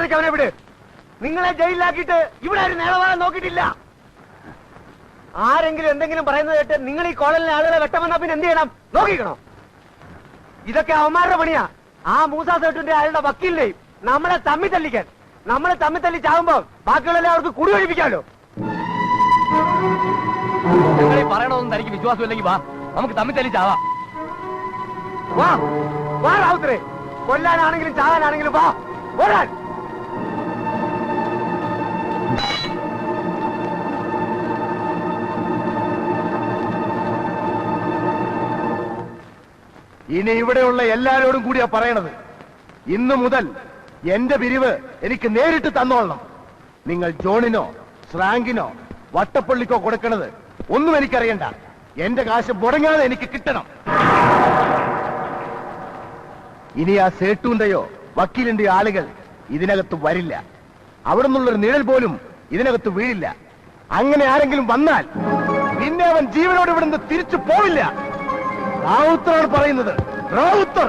മര്യാദയ്ക്ക് അവനെ വിട്. നിങ്ങളെ ജയിലിലാക്കിയിട്ട് ഇവിടെ ആരും നേളവാൻ നോക്കിയിട്ടില്ല. ആരെങ്കിലും എന്തെങ്കിലും പറയുന്നത് കേട്ട് നിങ്ങൾ ഈ കോളനിലെ ആളുകളെ വെട്ടമെന്നാ പിന്നെ എന്ത് ചെയ്യണം? നോക്കിക്കണോ? ഇതൊക്കെ അവന്മാരുടെ പണിയാ. ആ മൂസാ സേട്ടുന്റെ അയാളുടെ വക്കീലിനെയും നമ്മളെ തമ്മി തല്ലിക്കാൻ. നമ്മളെ തമ്മി തല്ലി ചാവുമ്പോ ബാക്കിയുള്ളവരെ അവർക്ക് കുടി ഒഴിപ്പിക്കാമല്ലോ. ഞങ്ങളീ പറയണമെന്ന് തനിക്ക് വിശ്വാസമില്ലെങ്കിൽ വാ, നമുക്ക് തമ്മി തല്ലി ചാവാം. വാ വാ റാവുത്തരെ, കൊല്ലാനാണെങ്കിലും ചാകാനാണെങ്കിലും വാ, ഓടാൻ. ഇനി ഇവിടെയുള്ള എല്ലാരോടും കൂടിയാ പറയണത്, ഇന്നു മുതൽ എന്റെ പിരിവ് എനിക്ക് നേരിട്ട് തന്നോളണം. നിങ്ങൾ ജോണിനോ ശ്രാങ്കിനോ വട്ടപ്പള്ളിക്കോ കൊടുക്കണത് ഒന്നും എനിക്കറിയണ്ട. എന്റെ കാശ് മുടങ്ങാതെ എനിക്ക് കിട്ടണം. ഇനി ആ സേട്ടുന്റെയോ വക്കീലിന്റെയോ ആളുകൾ ഇതിനകത്ത് വരില്ല. അവിടെ നിന്നുള്ളൊരു നിഴൽ പോലും ഇതിനകത്ത് വീഴില്ല. അങ്ങനെ ആരെങ്കിലും വന്നാൽ പിന്നെ അവൻ ജീവനോട് ഇവിടുന്ന് തിരിച്ചു പോവില്ല. റാവുത്തറാണ് പറയുന്നത്. റാവുത്തർ.